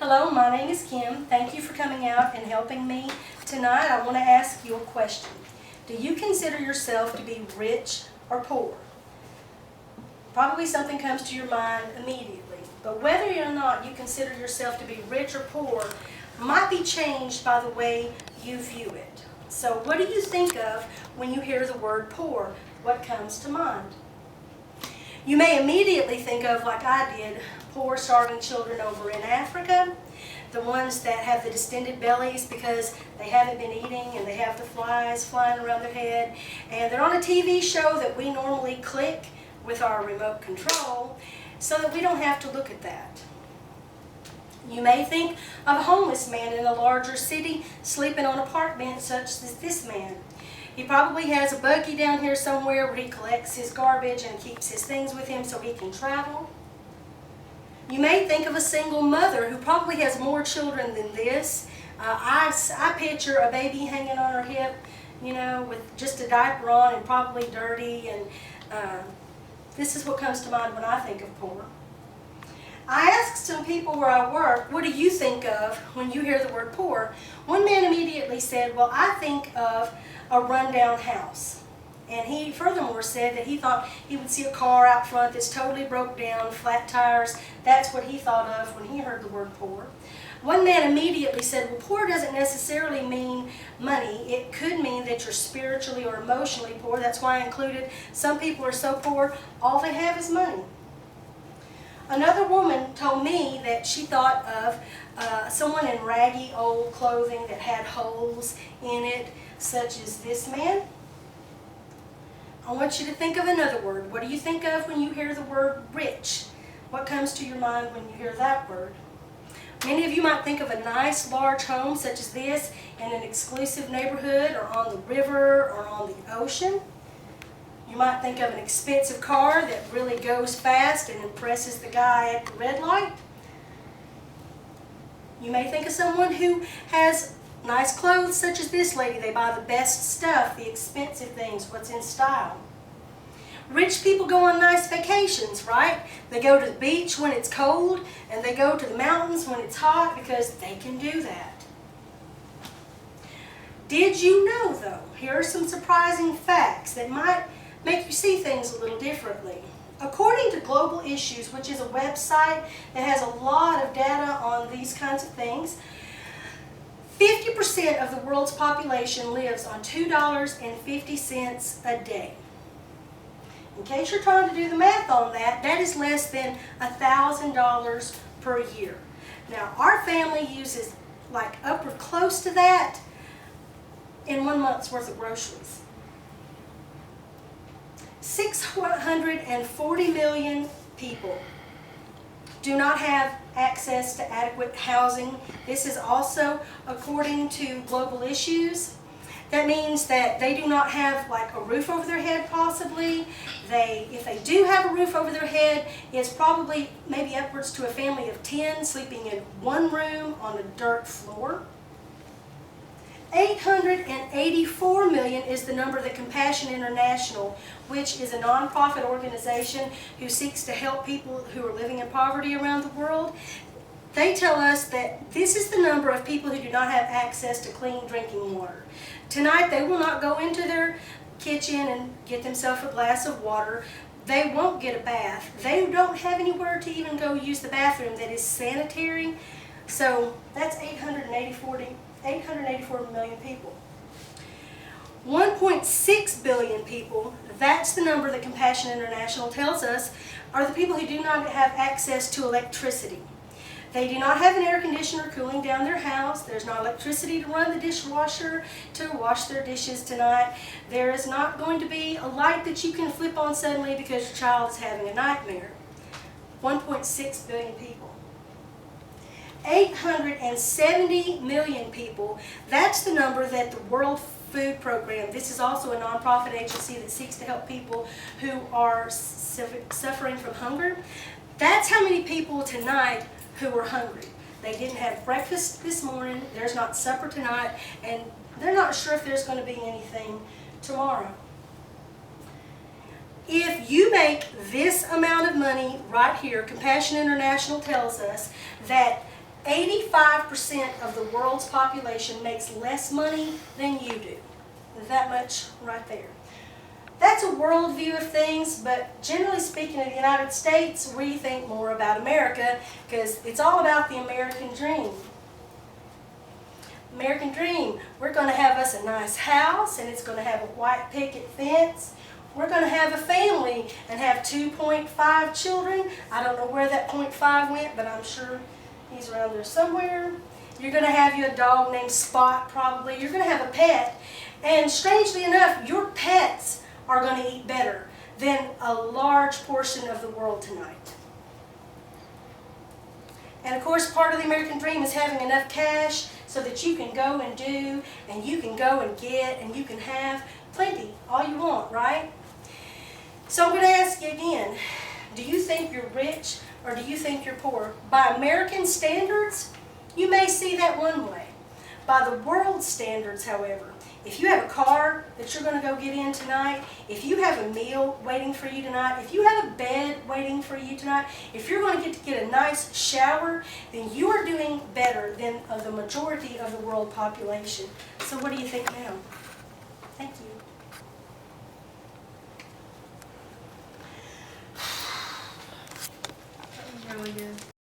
Hello, my name is Kim. Thank you for coming out and helping me. Tonight I want to ask you a question. Do you consider yourself to be rich or poor? Probably something comes to your mind immediately, but whether or not you consider yourself to be rich or poor might be changed by the way you view it. So what do you think of when you hear the word poor? What comes to mind? You may immediately think of, like I did, poor starving children over in Africa, the ones that have the distended bellies because they haven't been eating and they have the flies flying around their head, and they're on a TV show that we normally click with our remote control so that we don't have to look at that. You may think of a homeless man in a larger city sleeping on a park bench such as this man. He probably has a buggy down here somewhere where he collects his garbage and keeps his things with him so he can travel. You may think of a single mother who probably has more children than this. I picture a baby hanging on her hip, with just a diaper on and probably dirty, and this is what comes to mind when I think of poor. I asked some people where I work, what do you think of when you hear the word poor? One man immediately said, well, I think of a rundown house. And he furthermore said that he thought he would see a car out front that's totally broke down, flat tires. That's what he thought of when he heard the word poor. One man immediately said, well, poor doesn't necessarily mean money. It could mean that you're spiritually or emotionally poor. That's why I included some people are so poor, all they have is money. Another woman told me that she thought of someone in raggy old clothing that had holes in it, such as this man. I want you to think of another word. What do you think of when you hear the word rich? What comes to your mind when you hear that word? Many of you might think of a nice large home such as this in an exclusive neighborhood or on the river or on the ocean. You might think of an expensive car that really goes fast and impresses the guy at the red light. You may think of someone who has nice clothes such as this lady. They buy the best stuff, the expensive things, what's in style. Rich people go on nice vacations, right? They go to the beach when it's cold, and they go to the mountains when it's hot because they can do that. Did you know, though, here are some surprising facts that might make you see things a little differently. According to Global Issues, which is a website that has a lot of data on these kinds of things, 50% of the world's population lives on $2.50 a day. In case you're trying to do the math on that, that is less than $1,000 per year. Now, our family uses like upward close to that in 1 month's worth of groceries. 640 million people do not have access to adequate housing. This is also according to Global Issues. That means that they do not have like a roof over their head possibly. If they do have a roof over their head, it's probably maybe upwards to a family of 10 sleeping in one room on a dirt floor. 884 million is the number that Compassion International, which is a nonprofit organization who seeks to help people who are living in poverty around the world. They tell us that this is the number of people who do not have access to clean drinking water. Tonight they will not go into their kitchen and get themselves a glass of water. They won't get a bath. They don't have anywhere to even go use the bathroom that is sanitary. So that's 884 million people. 1.6 billion people, that's the number that Compassion International tells us, are the people who do not have access to electricity. They do not have an air conditioner cooling down their house. There's not electricity to run the dishwasher to wash their dishes tonight. There is not going to be a light that you can flip on suddenly because your child is having a nightmare. 1.6 billion people. 870 million people, that's the number that the World Food Program, this is also a nonprofit agency that seeks to help people who are suffering from hunger. That's how many people tonight who are hungry. They didn't have breakfast this morning, there's not supper tonight, and they're not sure if there's going to be anything tomorrow. If you make this amount of money right here, Compassion International tells us that 85% of the world's population makes less money than you do. That much right there. That's a worldview of things, but generally speaking in the United States, we think more about America because it's all about the American dream. American dream. We're going to have us a nice house, and it's going to have a white picket fence. We're going to have a family and have 2.5 children. I don't know where that 0.5 went, but I'm sure he's around there somewhere. You're going to have you a dog named Spot, probably. You're going to have a pet. And strangely enough, your pets are going to eat better than a large portion of the world tonight. And of course, part of the American dream is having enough cash so that you can go and do, and you can go and get, and you can have plenty, all you want, right? So I'm going to ask you again, do you think you're rich or do you think you're poor? By American standards, you may see that one way. By the world standards, however, if you have a car that you're going to go get in tonight, if you have a meal waiting for you tonight, if you have a bed waiting for you tonight, if you're going to get a nice shower, then you are doing better than the majority of the world population. So what do you think now? Thank you. That was really good.